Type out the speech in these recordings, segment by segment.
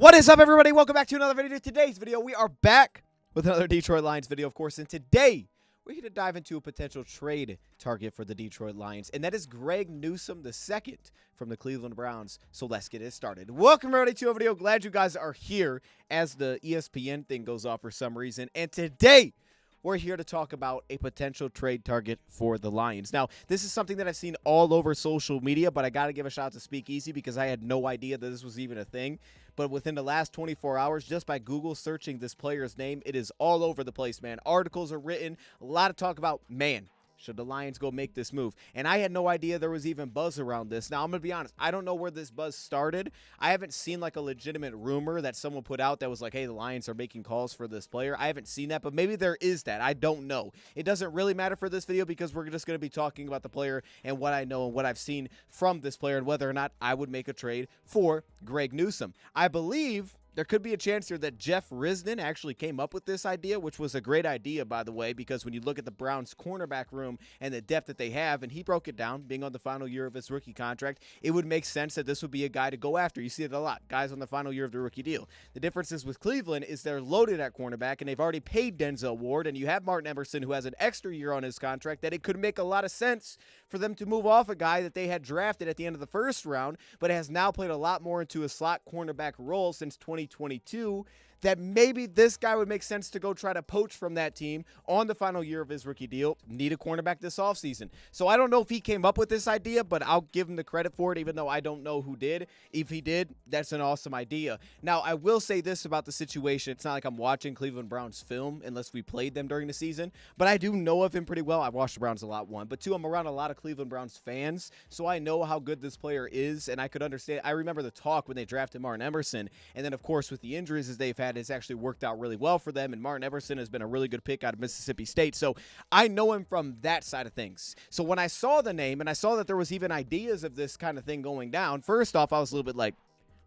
What is up, everybody? Welcome back to another video. Today's video, we are back with another Detroit Lions video, of course, and today we're here to dive into a potential trade target for the Detroit Lions, and that is Greg Newsom II from the Cleveland Browns. So let's get it started. Welcome, everybody, to a video. Glad you guys are here as the ESPN thing goes off for some reason, and today we're here to talk about a potential trade target for the Lions. Now, this is something that I've seen all over social media, but I got to give a shout out to Speakeasy because I had no idea that this was even a thing. But within the last 24 hours, just by Google searching this player's name, it is all over the place, man. Articles are written, a lot of talk about, man, should the Lions go make this move? And I had no idea there was even buzz around this. Now, I'm going to be honest. I don't know where this buzz started. I haven't seen like a legitimate rumor that someone put out that was like, hey, the Lions are making calls for this player. I haven't seen that, but maybe there is that. I don't know. It doesn't really matter for this video because we're just going to be talking about the player and what I know and what I've seen from this player and whether or not I would make a trade for Greg Newsom. I believe there could be a chance here that Jeff Risdon actually came up with this idea, which was a great idea, by the way, because when you look at the Browns' cornerback room and the depth that they have, and he broke it down, being on the final year of his rookie contract, it would make sense that this would be a guy to go after. You see it a lot, guys on the final year of the rookie deal. The difference is with Cleveland is they're loaded at cornerback, and they've already paid Denzel Ward, and you have Martin Emerson, who has an extra year on his contract, that it could make a lot of sense for them to move off a guy that they had drafted at the end of the first round, but has now played a lot more into a slot cornerback role since 2022, that maybe this guy would make sense to go try to poach from that team on the final year of his rookie deal. Need a cornerback this offseason. So I don't know if he came up with this idea, but I'll give him the credit for it, even though I don't know who did. If he did, that's an awesome idea. Now, I will say this about the situation. It's not like I'm watching Cleveland Browns film unless we played them during the season, but I do know of him pretty well. I've watched the Browns a lot, one. But two, I'm around a lot of Cleveland Browns fans, so I know how good this player is, and I could understand. I remember the talk when they drafted Martin Emerson, and then, of course, with the injuries as they've had, it's actually worked out really well for them, and Martin Emerson has been a really good pick out of Mississippi State, so I know him from that side of things. So when I saw the name and I saw that there was even ideas of this kind of thing going down, first off, I was a little bit like,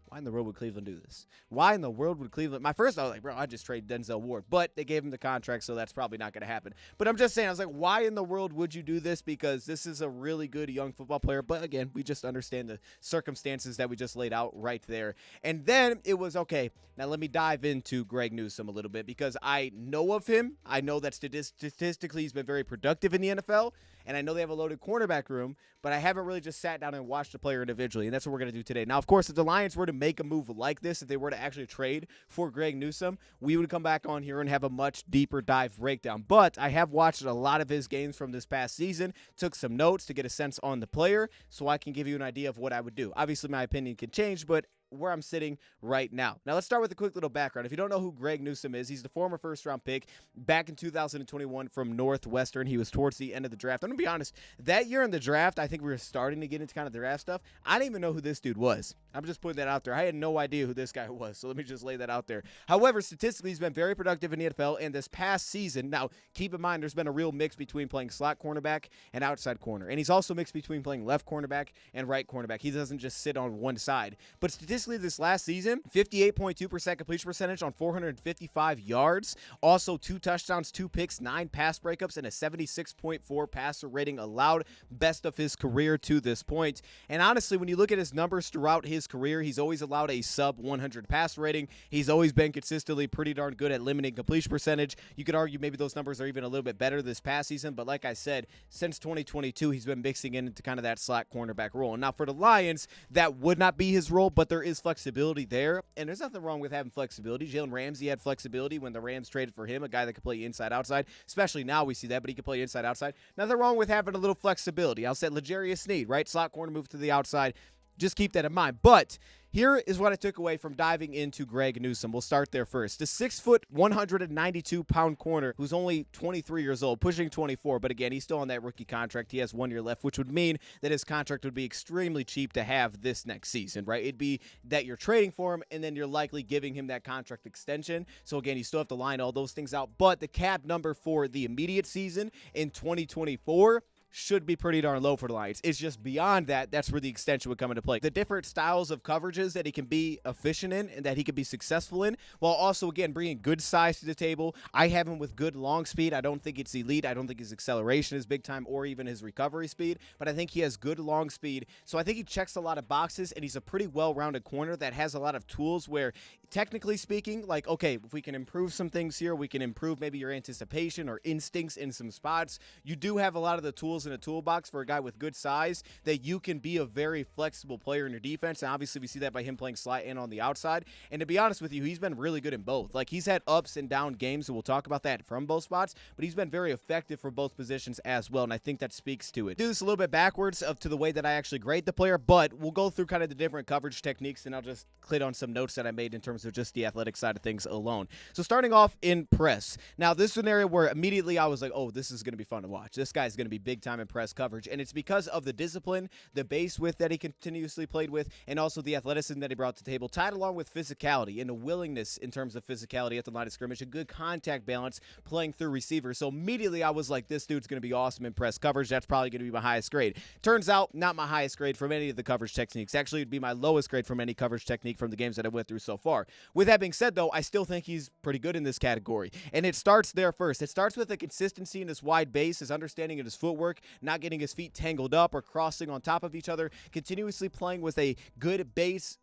why in the world would Cleveland do this? Why in the world would Cleveland? My first thought was like, bro, I just trade Denzel Ward. But they gave him the contract, so that's probably not going to happen. But I'm just saying, I was like, why in the world would you do this? Because this is a really good young football player. But again, we just understand the circumstances that we just laid out right there. And then it was, okay, now let me dive into Greg Newsom a little bit because I know of him. I know that statistically he's been very productive in the NFL. And I know they have a loaded cornerback room, but I haven't really just sat down and watched the player individually, and that's what we're going to do today. Now, of course, if the Lions were to make a move like this, if they were to actually trade for Greg Newsom, we would come back on here and have a much deeper dive breakdown. But I have watched a lot of his games from this past season, took some notes to get a sense on the player so I can give you an idea of what I would do. Obviously, my opinion can change, but where I'm sitting right now. Now, let's start with a quick little background. If you don't know who Greg Newsom is, he's the former first-round pick back in 2021 from Northwestern. He was towards the end of the draft. I'm going to be honest, that year in the draft, I think we were starting to get into kind of the draft stuff. I didn't even know who this dude was. I'm just putting that out there. I had no idea who this guy was, so let me just lay that out there. However, statistically, he's been very productive in the NFL, and this past season, now, keep in mind, there's been a real mix between playing slot cornerback and outside corner, and he's also mixed between playing left cornerback and right cornerback. He doesn't just sit on one side. But statistically, this last season, 58.2% completion percentage on 455 yards. Also, 2 touchdowns, 2 picks, 9 pass breakups, and a 76.4 passer rating allowed. Best of his career to this point. And honestly, when you look at his numbers throughout his career, he's always allowed a sub 100 pass rating. He's always been consistently pretty darn good at limiting completion percentage. You could argue maybe those numbers are even a little bit better this past season, but like I said, since 2022, he's been mixing into kind of that slot cornerback role. And now for the Lions, that would not be his role, but there is flexibility there, and there's nothing wrong with having flexibility. Jalen Ramsey had flexibility when the Rams traded for him, a guy that could play inside-outside, especially now we see that, but he could play inside-outside. Nothing wrong with having a little flexibility. I'll say L'Jarius Sneed, right? Slot corner, move to the outside. Just keep that in mind. But here is what I took away from diving into Greg Newsom. We'll start there first. The 6', 192-pound corner who's only 23 years old, pushing 24. But again, he's still on that rookie contract. He has 1 year left, which would mean that his contract would be extremely cheap to have this next season, right? It'd be that you're trading for him, and then you're likely giving him that contract extension. So again, you still have to line all those things out. But the cap number for the immediate season in 2024 should be pretty darn low for the Lions. It's just beyond that, that's where the extension would come into play. The different styles of coverages that he can be efficient in and that he can be successful in, while also, again, bringing good size to the table. I have him with good long speed. I don't think it's elite. I don't think his acceleration is big time or even his recovery speed, but I think he has good long speed. So I think he checks a lot of boxes, and he's a pretty well-rounded corner that has a lot of tools where, technically speaking, like, okay, if we can improve some things here, we can improve maybe your anticipation or instincts in some spots. You do have a lot of the tools in a toolbox for a guy with good size that you can be a very flexible player in your defense, and obviously we see that by him playing slot and on the outside. And to be honest with you, he's been really good in both. Like, he's had ups and down games, and we'll talk about that from both spots, but he's been very effective for both positions as well, and I think that speaks to it. Do this a little bit backwards to the way that I actually grade the player, but we'll go through kind of the different coverage techniques, and I'll just click on some notes that I made in terms of just the athletic side of things alone. So starting off in press. Now, this is an area where immediately I was like, oh, this is going to be fun to watch. This guy's going to be big time in press coverage, and it's because of the discipline, the base width that he continuously played with, and also the athleticism that he brought to the table, tied along with physicality and a willingness in terms of physicality at the line of scrimmage, a good contact balance playing through receivers. So immediately I was like, this dude's going to be awesome in press coverage. That's probably going to be my highest grade. Turns out, not my highest grade from any of the coverage techniques. Actually, it'd be my lowest grade from any coverage technique from the games that I went through so far. With that being said, though, I still think he's pretty good in this category. And it starts there first. It starts with the consistency in his wide base, his understanding of his footwork, not getting his feet tangled up or crossing on top of each other, continuously playing with a good base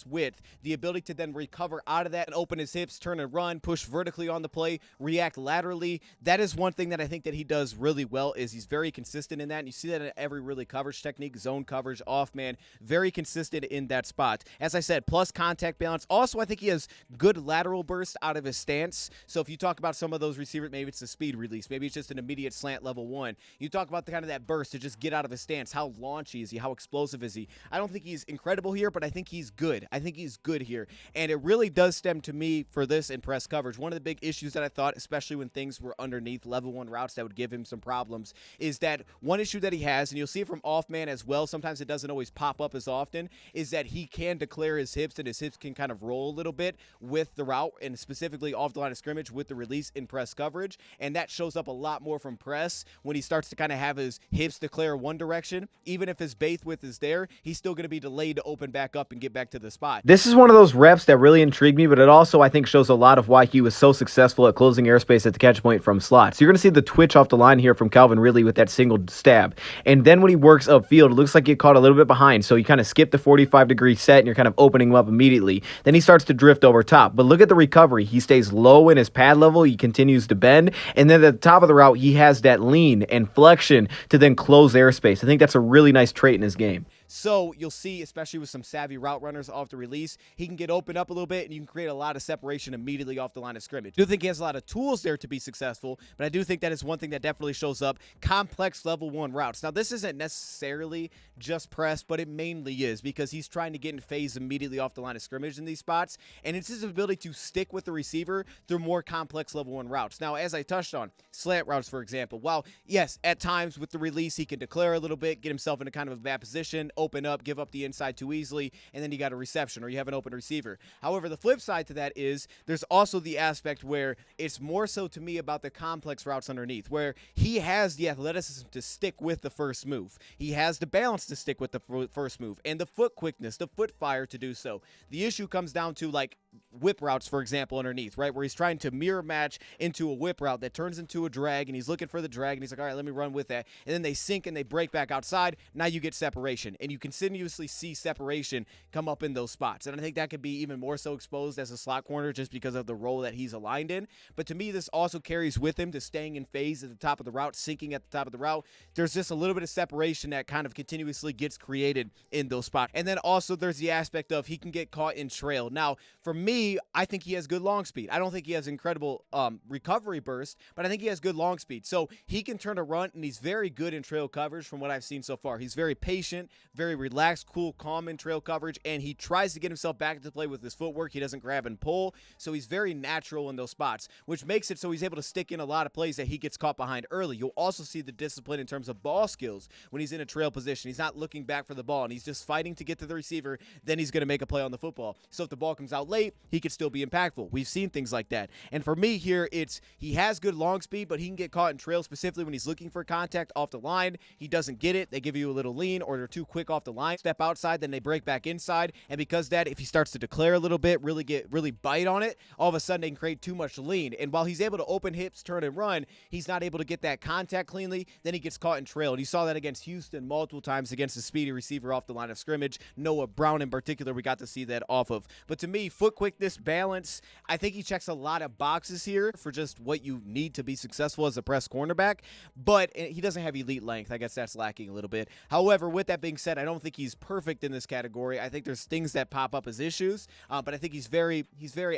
width, the ability to then recover out of that and open his hips, turn and run, push vertically on the play, react laterally. That is one thing that I think that he does really well, is he's very consistent in that, and you see that in every really coverage technique, zone coverage, off man, very consistent in that spot. As I said, plus contact balance. Also, I think he has good lateral burst out of his stance. So if you talk about some of those receivers, maybe it's a speed release, maybe it's just an immediate slant level one. You talk about the kind of that burst to just get out of his stance. How launchy is he? How explosive is he? I don't think he's incredible here, but I think he's good. I think he's good here. And it really does stem to me for this in press coverage. One of the big issues that I thought, especially when things were underneath level one routes that would give him some problems, is that one issue that he has, and you'll see it from off man as well, sometimes it doesn't always pop up as often, is that he can declare his hips, and his hips can kind of roll a little bit with the route, and specifically off the line of scrimmage with the release in press coverage. And that shows up a lot more from press when he starts to kind of have his hips declare one direction. Even if his base width is there, he's still going to be delayed to open back up and get back to the spot. This is one of those reps that really intrigued me, but it also, I think, shows a lot of why he was so successful at closing airspace at the catch point from slots. So you're going to see the twitch off the line here from Calvin Ridley with that single stab. And then when he works upfield, it looks like he caught a little bit behind. So you kind of skip the 45-degree set and you're kind of opening him up immediately. Then he starts to drift over top. But look at the recovery. He stays low in his pad level. He continues to bend. And then at the top of the route, he has that lean and flexion to then close airspace. I think that's a really nice trait in his game. So you'll see, especially with some savvy route runners off the release, he can get opened up a little bit, and you can create a lot of separation immediately off the line of scrimmage. I do think he has a lot of tools there to be successful, but I do think that is one thing that definitely shows up. Complex level one routes. Now, this isn't necessarily just press, but it mainly is, because he's trying to get in phase immediately off the line of scrimmage in these spots, and it's his ability to stick with the receiver through more complex level one routes. Now, as I touched on, slant routes, for example, while, yes, at times with the release, he can declare a little bit, get himself in a kind of a bad position, open up, give up the inside too easily, and then you got a reception or you have an open receiver. However, the flip side to that is there's also the aspect where it's more so to me about the complex routes underneath, where he has the athleticism to stick with the first move. He has the balance to stick with the first move and the foot quickness, the foot fire to do so. The issue comes down to like whip routes, for example, underneath, right, where he's trying to mirror match into a whip route that turns into a drag, and he's looking for the drag, and he's like, all right, let me run with that, and then they sink and they break back outside. Now you get separation, and you continuously see separation come up in those spots, and I think that could be even more so exposed as a slot corner just because of the role that he's aligned in. But to me, this also carries with him to staying in phase at the top of the route, sinking at the top of the route. There's just a little bit of separation that kind of continuously gets created in those spots. And then also there's the aspect of he can get caught in trail. Now, for me, I think he has good long speed. I don't think he has incredible recovery burst, but I think he has good long speed. So he can turn a run, and he's very good in trail coverage from what I've seen so far. He's very patient, very relaxed, cool, calm in trail coverage, and he tries to get himself back into play with his footwork. He doesn't grab and pull, so he's very natural in those spots, which makes it so he's able to stick in a lot of plays that he gets caught behind early. You'll also see the discipline in terms of ball skills when he's in a trail position. He's not looking back for the ball, and he's just fighting to get to the receiver. Then he's going to make a play on the football. So if the ball comes out late, he could still be impactful. We've seen things like that. And for me here, it's he has good long speed, but he can get caught in trail, specifically when he's looking for contact off the line. He doesn't get it. They give you a little lean, or they're too quick off the line. Step outside, then they break back inside. And because that, if he starts to declare a little bit, really bite on it, all of a sudden they can create too much lean. And while he's able to open hips, turn and run, he's not able to get that contact cleanly. Then he gets caught in trail. And you saw that against Houston multiple times against the speedy receiver off the line of scrimmage. Noah Brown in particular, we got to see that off of. But to me, foot quickness, balance, I think he checks a lot of boxes here for just what you need to be successful as a press cornerback. But he doesn't have elite length. I guess that's lacking a little bit. However, with that being said, I don't think he's perfect in this category. I think there's things that pop up as issues, but I think he's very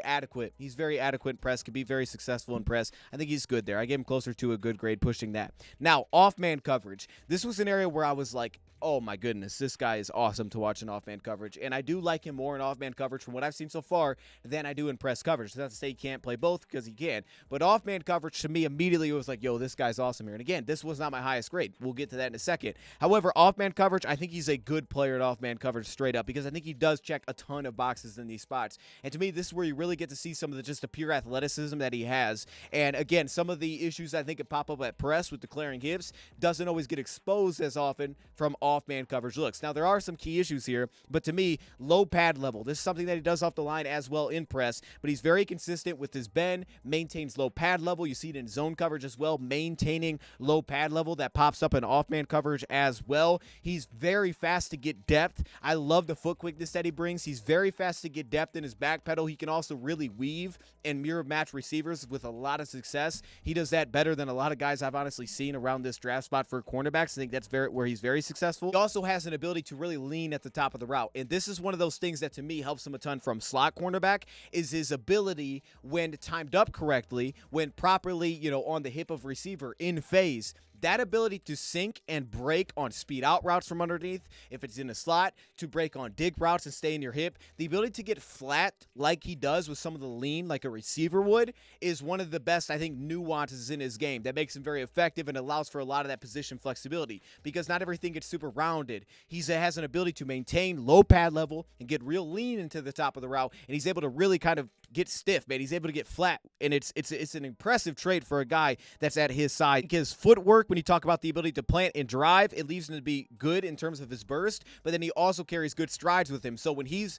adequate. He's very adequate in press, could be very successful in press. I think he's good there. I gave him closer to a good grade pushing that. Now, off-man coverage. This was an area where I was like, oh my goodness, this guy is awesome to watch in off-man coverage. And I do like him more in off-man coverage from what I've seen so far than I do in press coverage. That's not to say he can't play both, because he can. But off-man coverage to me immediately was like, yo, this guy's awesome here. And again, this was not my highest grade. We'll get to that in a second. However, off-man coverage, I think he's a good player at off-man coverage straight up, because I think he does check a ton of boxes in these spots. And to me, this is where you really get to see some of the pure athleticism that he has. And again, some of the issues I think could pop up at press with declaring hips doesn't always get exposed as often from off-man coverage looks. Now, there are some key issues here, but to me, low pad level. This is something that he does off the line as well in press, but he's very consistent with his bend, maintains low pad level. You see it in zone coverage as well, maintaining low pad level. That pops up in off-man coverage as well. He's very fast to get depth. I love the foot quickness that he brings. He's very fast to get depth in his back pedal. He can also really weave and mirror match receivers with a lot of success. He does that better than a lot of guys I've honestly seen around this draft spot for cornerbacks. I think that's where he's very successful. He also has an ability to really lean at the top of the route. And this is one of those things that to me helps him a ton from slot cornerback, is his ability when timed up correctly, when properly, on the hip of receiver in phase, that ability to sink and break on speed out routes from underneath, if it's in a slot, to break on dig routes and stay in your hip, the ability to get flat like he does with some of the lean like a receiver would, is one of the best, I think, nuances in his game that makes him very effective and allows for a lot of that position flexibility, because not everything gets super rounded. He has an ability to maintain low pad level and get real lean into the top of the route, and he's able to really kind of get stiff, man. He's able to get flat, and it's an impressive trait for a guy that's at his side. His footwork, when you talk about the ability to plant and drive, it leaves him to be good in terms of his burst, but then he also carries good strides with him. So when he's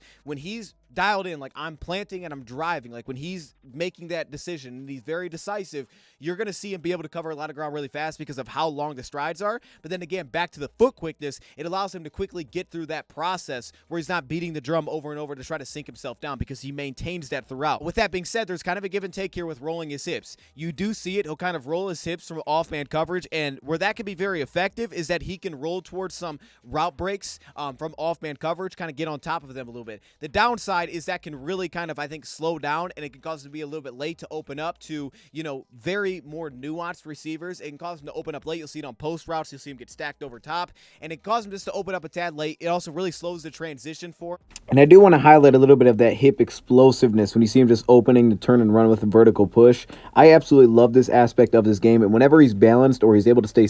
dialed in, like I'm planting and I'm driving, like when he's making that decision and he's very decisive, you're going to see him be able to cover a lot of ground really fast because of how long the strides are. But then again, back to the foot quickness, it allows him to quickly get through that process where he's not beating the drum over and over to try to sink himself down, because he maintains that throughout. With that being said, there's kind of a give and take here with rolling his hips. You do see it. He'll kind of roll his hips from off-man coverage, and where that can be very effective is that he can roll towards some route breaks from off-man coverage, kind of get on top of them a little bit. The downside is that can really kind of, I think, slow down, and it can cause him to be a little bit late to open up to, very more nuanced receivers. It can cause him to open up late. You'll see it on post routes. You'll see him get stacked over top, and it causes him just to open up a tad late. It also really slows the transition for. And I do want to highlight a little bit of that hip explosiveness when you see him just opening to turn and run with a vertical push. I absolutely love this aspect of this game, and whenever he's balanced or he's able to stay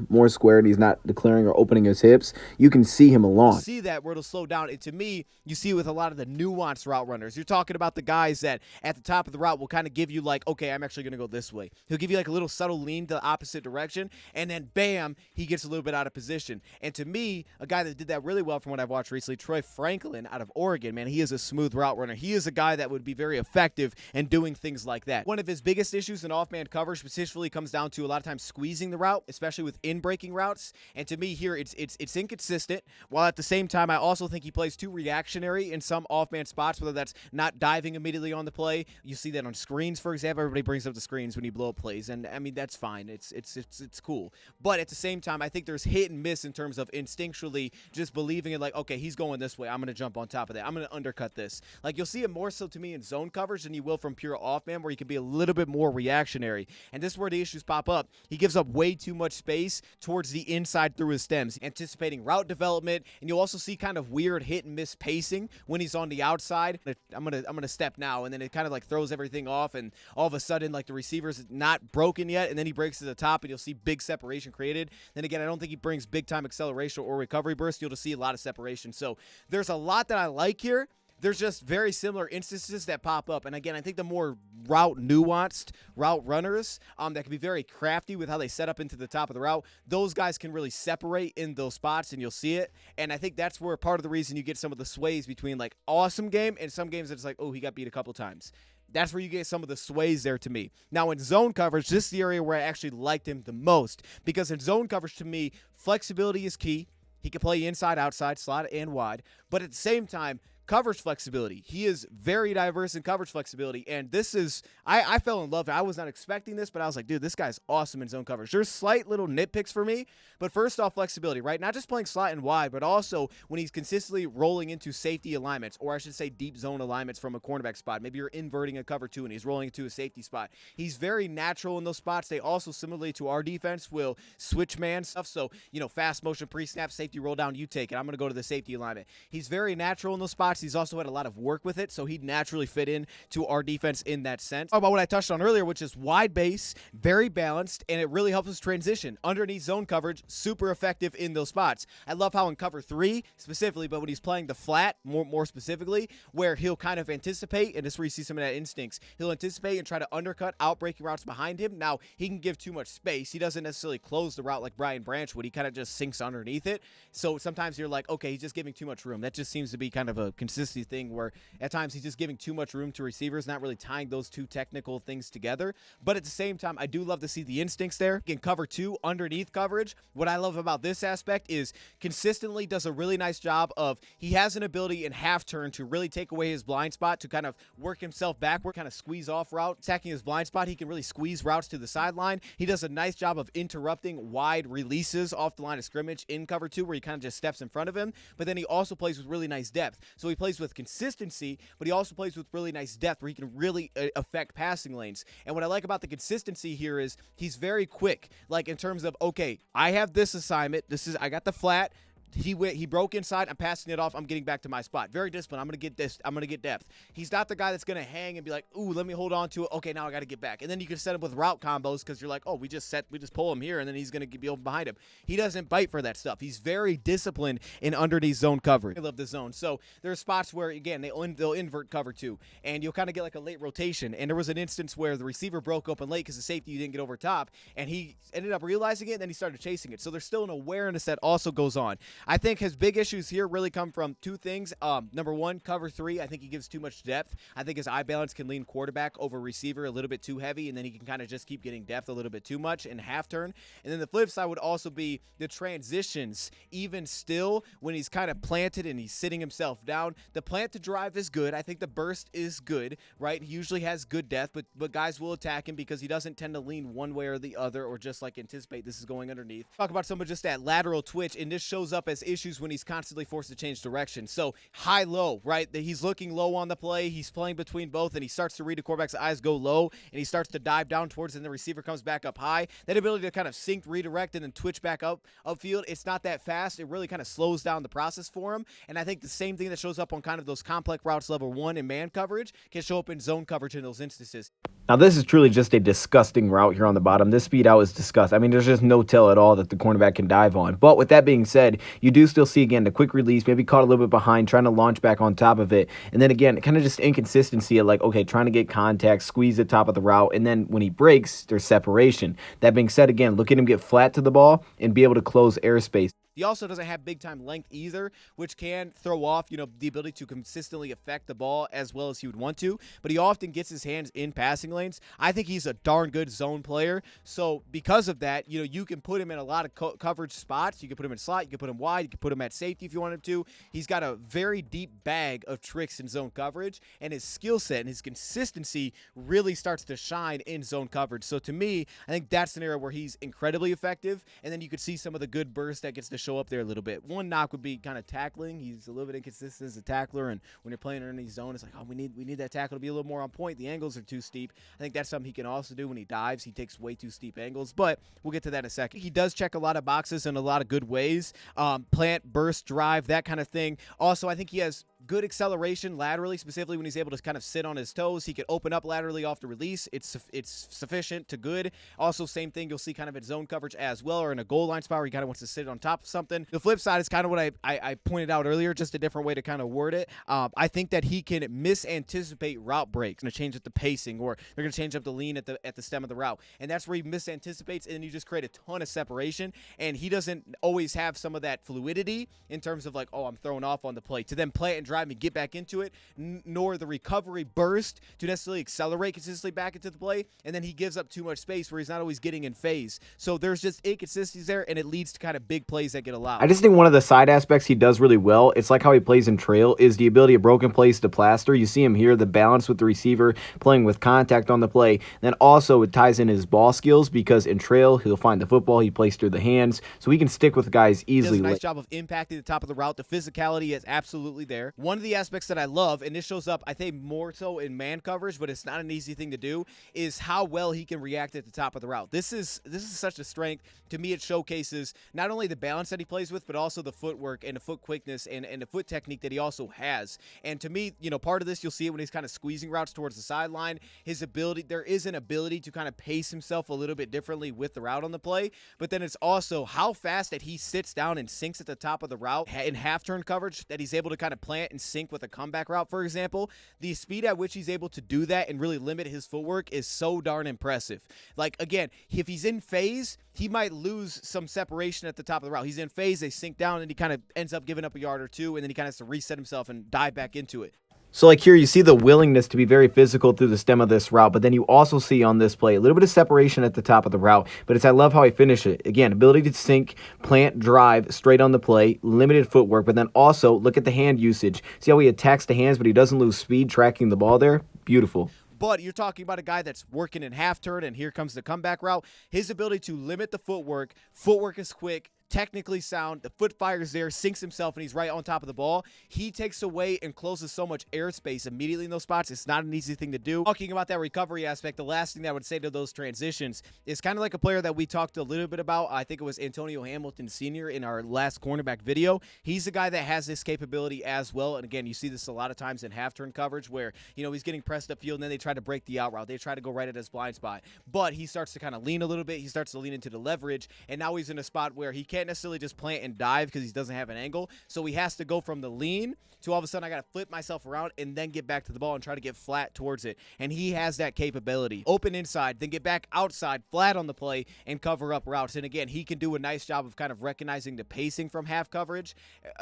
more square, and he's not declaring or opening his hips, you can see him along. You see that where it'll slow down. And to me, you see with a lot of the nuanced route runners, you're talking about the guys that at the top of the route will kind of give you like, okay, I'm actually going to go this way. He'll give you like a little subtle lean to the opposite direction, and then bam, he gets a little bit out of position. And to me, a guy that did that really well from what I've watched recently, Troy Franklin out of Oregon, man, he is a smooth route runner. He is a guy that would be very effective in doing things like that. One of his biggest issues in off-man coverage specifically comes down to a lot of times squeezing the route, especially with in-breaking routes. And to me here, it's inconsistent, while at the same time, I also think he plays too reactionary in some off-man spots, whether that's not diving immediately on the play. You see that on screens, for example. Everybody brings up the screens when you blow up plays, and I mean, that's fine. It's cool. But at the same time, I think there's hit and miss in terms of instinctually just believing it, like, okay, he's going this way, I'm going to jump on top of that, I'm going to undercut this. Like, you'll see it more so to me in zone coverage than you will from pure off-man, where you can be a little bit more reactionary. And this is where the issues pop up. He gives up way too much space towards the inside through his stems, anticipating route development, and you'll also see kind of weird hit and miss pacing when he's on the outside. I'm gonna step now, and then it kind of like throws everything off, and all of a sudden, like, the receiver's not broken yet, and then he breaks to the top, and you'll see big separation created. Then again, I don't think he brings big time acceleration or recovery burst. You'll just see a lot of separation. So there's a lot that I like here. there's just very similar instances that pop up. And again, I think the more route nuanced route runners that can be very crafty with how they set up into the top of the route, those guys can really separate in those spots, and you'll see it. And I think that's where part of the reason you get some of the sways between like awesome game and some games that's like, oh, he got beat a couple times. That's where you get some of the sways there to me. Now, in zone coverage, this is the area where I actually liked him the most, because in zone coverage, to me, flexibility is key. He can play inside, outside, slot, and wide. But at the same time, coverage flexibility. He is very diverse in coverage flexibility, and this is, I fell in love. I was not expecting this, but I was like, dude, this guy's awesome in zone coverage. There's slight little nitpicks for me, but first off, flexibility, right? Not just playing slot and wide, but also when he's consistently rolling into safety alignments, or I should say deep zone alignments from a cornerback spot. Maybe you're inverting a cover two and he's rolling into a safety spot. He's very natural in those spots. They also, similarly to our defense, will switch man stuff. So, fast motion pre-snap, safety roll down, you take it. I'm going to go to the safety alignment. He's very natural in those spots. He's also had a lot of work with it, so he'd naturally fit in to our defense in that sense. Talk about what I touched on earlier, which is wide base, very balanced, and it really helps us transition. Underneath zone coverage, super effective in those spots. I love how in cover 3 specifically, but when he's playing the flat, more specifically, where he'll kind of anticipate, and this is where you see some of that instincts, he'll anticipate and try to undercut out-breaking routes behind him. Now, he can give too much space. He doesn't necessarily close the route like Brian Branch would. He kind of just sinks underneath it. So sometimes you're like, okay, he's just giving too much room. That just seems to be kind of a consistency thing where at times he's just giving too much room to receivers, not really tying those two technical things together. But at the same time, I do love to see the instincts there. In cover 2, underneath coverage, what I love about this aspect is consistently does a really nice job of, he has an ability in half turn to really take away his blind spot, to kind of work himself backward, kind of squeeze off route, attacking his blind spot. He can really squeeze routes to the sideline. He does a nice job of interrupting wide releases off the line of scrimmage in cover 2, where he kind of just steps in front of him. But then he also plays with really nice depth. So he plays with consistency, but he also plays with really nice depth where he can really affect passing lanes. And what I like about the consistency here is he's very quick, like in terms of, okay, I have this assignment. I got the flat. He broke inside. I'm passing it off. I'm getting back to my spot. Very disciplined. I'm going to get this. I'm going to get depth. He's not the guy that's going to hang and be like, ooh, let me hold on to it. Okay, now I got to get back. And then you can set him with route combos because you're like, oh, we just pull him here, and then he's going to be open behind him. He doesn't bite for that stuff. He's very disciplined in underneath zone coverage. I love the zone. So there are spots where, again, they'll invert cover 2, and you'll kind of get like a late rotation. And there was an instance where the receiver broke open late because the safety didn't get over top, and he ended up realizing it, and then he started chasing it. So there's still an awareness that also goes on. I think his big issues here really come from two things. Number one, cover 3. I think he gives too much depth. I think his eye balance can lean quarterback over receiver a little bit too heavy, and then he can kind of just keep getting depth a little bit too much in half turn. And then the flip side would also be the transitions. Even still, when he's kind of planted and he's sitting himself down, the plant to drive is good. I think the burst is good, right? He usually has good depth, but guys will attack him because he doesn't tend to lean one way or the other, or just like anticipate this is going underneath. Talk about some of just that lateral twitch, and this shows up as issues when he's constantly forced to change direction. So high-low, right? He's looking low on the play. He's playing between both, and he starts to read a quarterback's eyes go low, and he starts to dive down towards, and the receiver comes back up high. That ability to kind of sync, redirect, and then twitch back upfield, it's not that fast. It really kind of slows down the process for him. And I think the same thing that shows up on kind of those complex routes level 1 in man coverage can show up in zone coverage in those instances. Now, this is truly just a disgusting route here on the bottom. This speed out is disgusting. I mean, there's just no tell at all that the cornerback can dive on. But with that being said, you do still see, again, the quick release, maybe caught a little bit behind, trying to launch back on top of it. And then, again, kind of just inconsistency of like, okay, trying to get contact, squeeze the top of the route. And then when he breaks, there's separation. That being said, again, look at him get flat to the ball and be able to close airspace. He also doesn't have big-time length either, which can throw off, the ability to consistently affect the ball as well as he would want to. But he often gets his hands in passing lanes. I think he's a darn good zone player. So because of that, you can put him in a lot of coverage spots. You can put him in slot. You can put him wide. You can put him at safety if you want him to. He's got a very deep bag of tricks in zone coverage, and his skill set and his consistency really starts to shine in zone coverage. So to me, I think that's an area where he's incredibly effective, and then you could see some of the good burst that gets to show up there a little bit. One knock would be kind of tackling. He's a little bit inconsistent as a tackler, and when you're playing underneath zone, it's like, oh, we need that tackle to be a little more on point. The angles are too steep. I think that's something he can also do when he dives. He takes way too steep angles, but we'll get to that in a second. He does check a lot of boxes in a lot of good ways. Plant, burst, drive, that kind of thing. Also, I think he has good acceleration laterally, specifically when he's able to kind of sit on his toes. He can open up laterally off the release. It's sufficient to good. Also, same thing you'll see kind of in zone coverage as well, or in a goal line spot where he kind of wants to sit on top of something. The flip side is kind of what I pointed out earlier, just a different way to kind of word it. I think that he can misanticipate route breaks. Going to change up the pacing, or they're going to change up the lean at the stem of the route, and that's where he misanticipates, and then you just create a ton of separation. And he doesn't always have some of that fluidity in terms of like, oh, I'm throwing off on the play, to then play it and drive me, get back into it, nor the recovery burst to necessarily accelerate consistently back into the play, and then he gives up too much space where he's not always getting in phase. So there's just inconsistencies there, and it leads to kind of big plays that get allowed. I just think one of the side aspects he does really well, it's like how he plays in trail, is the ability of broken plays to plaster. You see him here, the balance with the receiver, playing with contact on the play. Then also it ties in his ball skills, because in trail, he'll find the football, he plays through the hands, so he can stick with guys easily. He does a nice job of impacting the top of the route. The physicality is absolutely there. One of the aspects that I love, and this shows up, I think, more so in man coverage, but it's not an easy thing to do, is how well he can react at the top of the route. This is such a strength. To me, it showcases not only the balance that he plays with, but also the footwork and the foot quickness and the foot technique that he also has. And to me, you know, part of this, you'll see it when he's kind of squeezing routes towards the sideline. His ability, there is an ability to kind of pace himself a little bit differently with the route on the play, but then it's also how fast that he sits down and sinks at the top of the route in half-turn coverage, that he's able to kind of plant and sink with a comeback route, for example. The speed at which he's able to do that and really limit his footwork is so darn impressive. Like, again, if he's in phase, he might lose some separation at the top of the route. He's in phase, they sink down, and he kind of ends up giving up a yard or two, and then he kind of has to reset himself and dive back into it. So like here, you see the willingness to be very physical through the stem of this route, but then you also see on this play a little bit of separation at the top of the route, but I love how he finished it. Again, ability to sink, plant, drive straight on the play, limited footwork, but then also look at the hand usage. See how he attacks the hands, but he doesn't lose speed tracking the ball there? Beautiful. But you're talking about a guy that's working in half turn, and here comes the comeback route. His ability to limit the footwork is quick, technically sound, the foot fires there, sinks himself, and he's right on top of the ball. He takes away and closes so much airspace immediately in those spots. It's not an easy thing to do. Talking about that recovery aspect, the last thing that I would say to those transitions is kind of like a player that we talked a little bit about. I think it was Antonio Hamilton Sr. in our last cornerback video. He's a guy that has this capability as well. And again, you see this a lot of times in half-turn coverage where, you know, he's getting pressed upfield and then they try to break the out route. They try to go right at his blind spot. But he starts to kind of lean a little bit. He starts to lean into the leverage. And now he's in a spot where he can't necessarily just plant and dive because he doesn't have an angle. So he has to go from the lean to all of a sudden I got to flip myself around and then get back to the ball and try to get flat towards it. And he has that capability. Open inside, then get back outside, flat on the play, and cover up routes. And again, he can do a nice job of kind of recognizing the pacing from half coverage,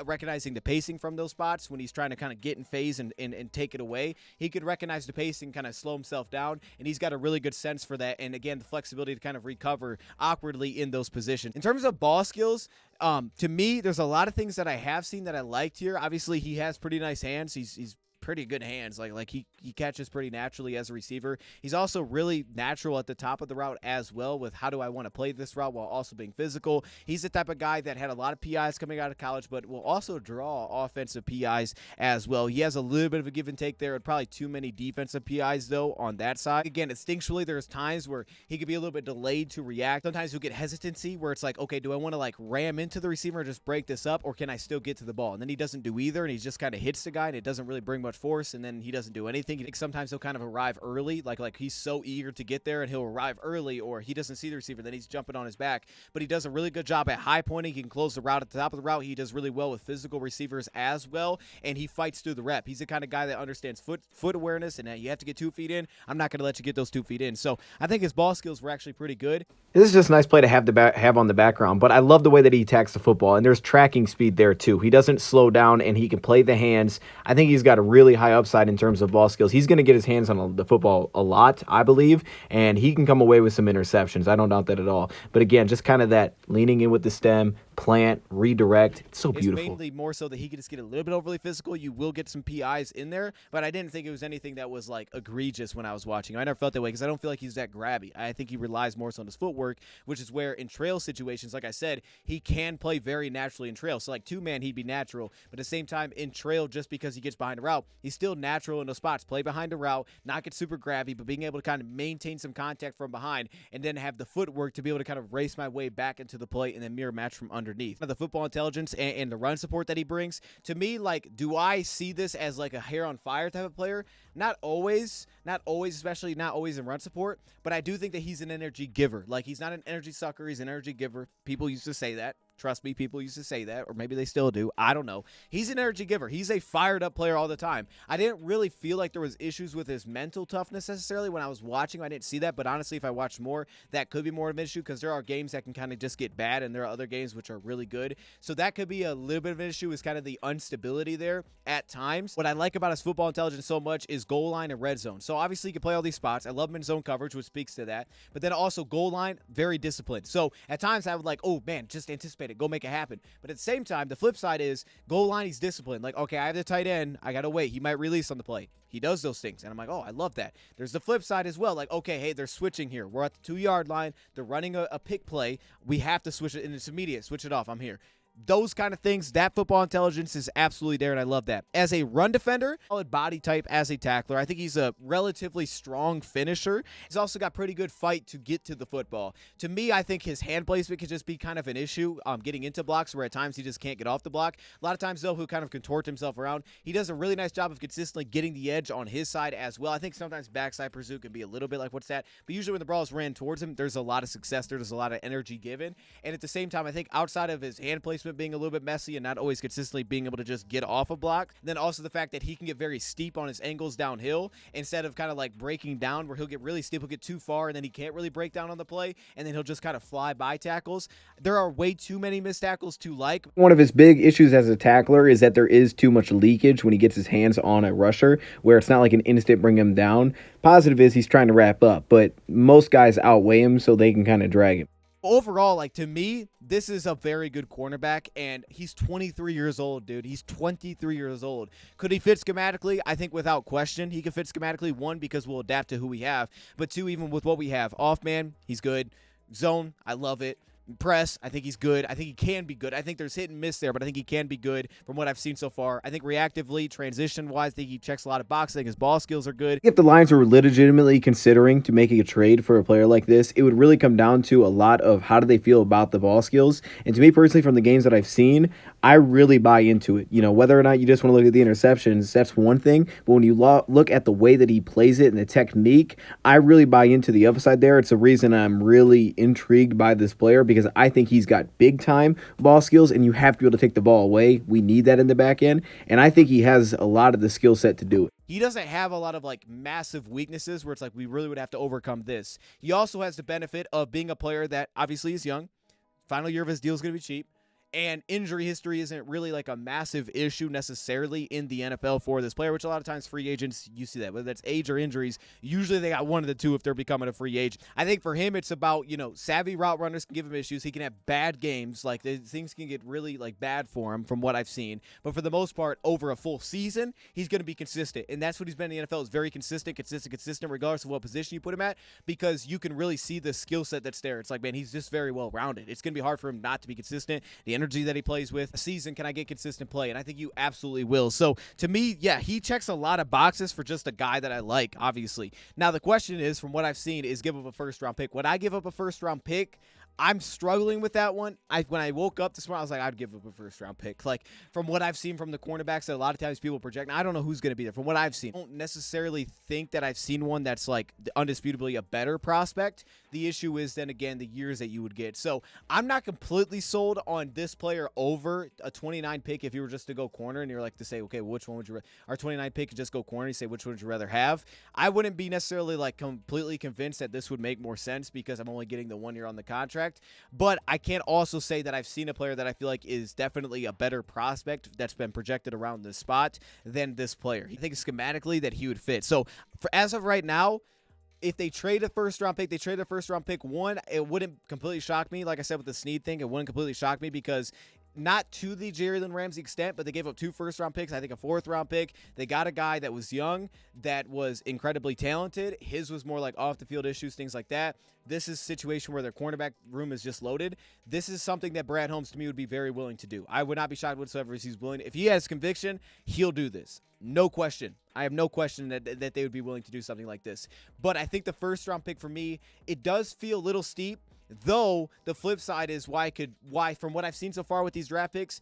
recognizing the pacing from those spots when he's trying to kind of get in phase and take it away. He could recognize the pacing, kind of slow himself down, and he's got a really good sense for that. And again, the flexibility to kind of recover awkwardly in those positions. In terms of ball skills, to me, there's a lot of things that I have seen that I liked here. Obviously, he has pretty nice hands. He's pretty good hands. Like he catches pretty naturally as a receiver. He's also really natural at the top of the route as well with how do I want to play this route while also being physical. He's the type of guy that had a lot of PIs coming out of college, but will also draw offensive PIs as well. He has a little bit of a give and take there, and probably too many defensive PIs though on that side. Again, instinctually, there's times where he could be a little bit delayed to react. Sometimes you'll get hesitancy where it's like, okay, do I want to like ram into the receiver and just break this up, or can I still get to the ball? And then he doesn't do either, and he just kind of hits the guy, and it doesn't really bring much force, and then he doesn't do anything. Sometimes he'll kind of arrive early, like he's so eager to get there, and he'll arrive early, or he doesn't see the receiver, then he's jumping on his back. But he does a really good job at high pointing. He can close the route at the top of the route. He does really well with physical receivers as well, and he fights through the rep. He's the kind of guy that understands foot awareness, and that you have to get 2 feet in. I'm not going to let you get those 2 feet in. So I think his ball skills were actually pretty good. This is just a nice play to have on the background, but I love the way that he attacks the football, and there's tracking speed there too. He doesn't slow down, and he can play the hands. I think he's got a really high upside in terms of ball skills. He's going to get his hands on the football a lot, I believe, and he can come away with some interceptions. I don't doubt that at all. But again, just kind of that leaning in with the stem, plant, redirect. It's so beautiful. It's mainly more so that he can just get a little bit overly physical. You will get some PIs in there, but I didn't think it was anything that was like egregious when I was watching. I never felt that way because I don't feel like he's that grabby. I think he relies more so on his footwork, which is where in trail situations, like I said, he can play very naturally in trail. So like two-man, he'd be natural, but at the same time in trail, just because he gets behind a route, he's still natural in those spots. Play behind a route, not get super grabby, but being able to kind of maintain some contact from behind and then have the footwork to be able to kind of race my way back into the play and then mirror match from underneath. underneath. The football intelligence and the run support that he brings, to me, like, do I see this as like a hair on fire type of player? Not always, especially not always in run support, but I do think that he's an energy giver. Like, he's not an energy sucker, he's an energy giver. People used to say that. Trust me, people used to say that, or maybe they still do. I don't know. He's an energy giver. He's a fired up player all the time. I didn't really feel like there was issues with his mental toughness necessarily when I was watching. I didn't see that, but honestly, if I watched more, that could be more of an issue because there are games that can kind of just get bad and there are other games which are really good. So that could be a little bit of an issue, is kind of the instability there at times. What I like about his football intelligence so much is goal line and red zone. So obviously he can play all these spots. I love him in zone coverage, which speaks to that. But then also goal line, very disciplined. So at times I would like, oh man, just anticipate it, go make it happen. But at the same time, the flip side is goal line, he's disciplined. Like, okay, I have the tight end. I got to wait. He might release on the play. He does those things. And I'm like, oh, I love that. There's the flip side as well. Like, okay, hey, they're switching here. We're at the 2-yard line. They're running a pick play. We have to switch it, and it's immediate. Switch it off. I'm here. Those kind of things, that football intelligence is absolutely there, and I love that. As a run defender, solid body type as a tackler. I think he's a relatively strong finisher. He's also got pretty good fight to get to the football. To me, I think his hand placement could just be kind of an issue getting into blocks where at times he just can't get off the block. A lot of times, though, he'll kind of contort himself around. He does a really nice job of consistently getting the edge on his side as well. I think sometimes backside pursuit can be a little bit like, what's that? But usually when the ball is ran towards him, there's a lot of success there. There's a lot of energy given. And at the same time, I think outside of his hand placement being a little bit messy and not always consistently being able to just get off a block, then also the fact that he can get very steep on his angles downhill instead of kind of like breaking down where he'll get really steep, he'll get too far, and then he can't really break down on the play, and then he'll just kind of fly by tackles. There are way too many missed tackles to like. One of his big issues as a tackler is that there is too much leakage when he gets his hands on a rusher, where it's not like an instant bring him down. Positive is he's trying to wrap up, but most guys outweigh him so they can kind of drag him. Overall, like, to me, this is a very good cornerback, and he's 23 years old, dude. He's 23 years old. Could he fit schematically? I think without question he could fit schematically. One, because we'll adapt to who we have, but two, even with what we have. Off man, he's good. Zone, I love it. Press, I think he's good. I think he can be good. I think there's hit and miss there, but I think he can be good from what I've seen so far. I think reactively, transition-wise, I think he checks a lot of boxes. I think his ball skills are good. If the Lions were legitimately considering to making a trade for a player like this, it would really come down to a lot of how do they feel about the ball skills. And to me personally, from the games that I've seen, I really buy into it. You know, whether or not you just want to look at the interceptions, that's one thing. But when you look at the way that he plays it and the technique, I really buy into the upside there. It's a reason I'm really intrigued by this player, because I think he's got big-time ball skills, and you have to be able to take the ball away. We need that in the back end, and I think he has a lot of the skill set to do it. He doesn't have a lot of, like, massive weaknesses where it's like we really would have to overcome this. He also has the benefit of being a player that obviously is young. Final year of his deal is going to be cheap. And injury history isn't really like a massive issue necessarily in the NFL for this player, which a lot of times free agents, you see that. Whether that's age or injuries, usually they got one of the two if they're becoming a free agent. I think for him, it's about, you know, savvy route runners can give him issues. He can have bad games. Like, things can get really, like, bad for him from what I've seen. But for the most part, over a full season, he's going to be consistent. And that's what he's been in the NFL, is very consistent, regardless of what position you put him at, because you can really see the skill set that's there. It's like, man, he's just very well-rounded. It's going to be hard for him not to be consistent. The energy that he plays with, a season, can I get consistent play? And I think you absolutely will. So to me, yeah, he checks a lot of boxes for just a guy that I like, obviously. Now the question is, from what I've seen, is give up a first-round pick. Would I give up a first-round pick? I'm struggling with that one. When I woke up this morning, I was like, I'd give up a first-round pick. Like, from what I've seen from the cornerbacks that a lot of times people project, now, I don't know who's going to be there. From what I've seen, I don't necessarily think that I've seen one that's, like, undisputably a better prospect. The issue is, then again, the years that you would get. So I'm not completely sold on this player over a 29 pick if you were just to go corner and you're like to say, okay, which one would you our 29 pick and just go corner, you say, which one would you rather have? I wouldn't be necessarily, like, completely convinced that this would make more sense because I'm only getting the 1 year on the contract. But I can't also say that I've seen a player that I feel like is definitely a better prospect that's been projected around this spot than this player. I think schematically that he would fit. So as of right now, if they trade a first-round pick, one, it wouldn't completely shock me. Like I said with the Snead thing, it wouldn't completely shock me because not to the Jalen Ramsey extent, but they gave up 2 first-round picks, I think a 4th-round pick. They got a guy that was young, that was incredibly talented. His was more like off-the-field issues, things like that. This is a situation where their cornerback room is just loaded. This is something that Brad Holmes, to me, would be very willing to do. I would not be shocked whatsoever if he's willing. If he has conviction, he'll do this. No question. I have no question that they would be willing to do something like this. But I think the first-round pick for me, it does feel a little steep. Though the flip side is why from what I've seen so far with these draft picks,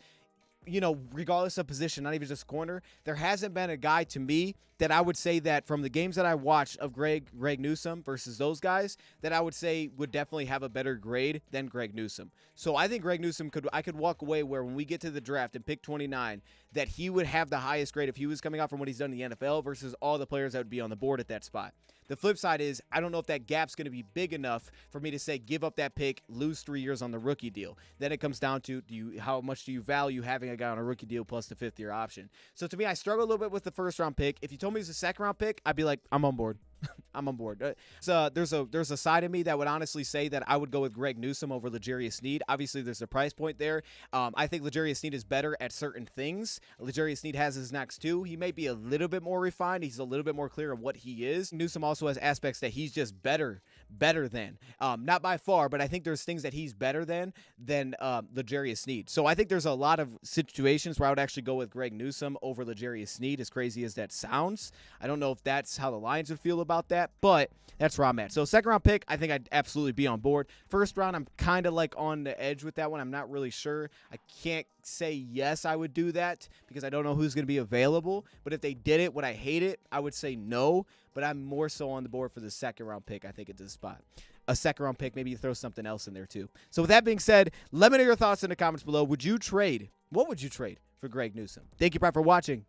you know, regardless of position, not even just corner, there hasn't been a guy to me that I would say that from the games that I watched of Greg Newsom versus those guys, that I would say would definitely have a better grade than Greg Newsom. So I think Greg Newsom I could walk away where when we get to the draft and pick 29, that he would have the highest grade if he was coming out from what he's done in the NFL versus all the players that would be on the board at that spot. The flip side is I don't know if that gap's going to be big enough for me to say give up that pick, lose 3 years on the rookie deal. Then it comes down to how much do you value having a guy on a rookie deal plus the 5th-year option. So to me, I struggle a little bit with the first-round pick. If you told me it was a 2nd-round pick, I'd be like, I'm on board. I'm on board. So there's a side of me that would honestly say that I would go with Greg Newsom over L'Jarius Sneed. Obviously, there's a price point there. I think L'Jarius Sneed is better at certain things. L'Jarius Sneed has his next 2. He may be a little bit more refined. He's a little bit more clear of what he is. Newsom also has aspects that he's just better than. Not by far, but I think there's things that he's better than L'Jarius Sneed. So I think there's a lot of situations where I would actually go with Greg Newsom over L'Jarius Sneed, as crazy as that sounds. I don't know if that's how the Lions would feel about that, but that's where I'm at. So 2nd-round pick, I think I'd absolutely be on board. 1st round, I'm kind of like on the edge with that one. I'm not really sure. I can't say yes, I would do that because I don't know who's going to be available. But if they did it, would I hate it? I would say no, but I'm more so on the board for the 2nd-round pick, I think, at this spot. A 2nd-round pick, maybe you throw something else in there too. So with that being said, let me know your thoughts in the comments below. What would you trade for Greg Newsom? Thank you, Brad, for watching.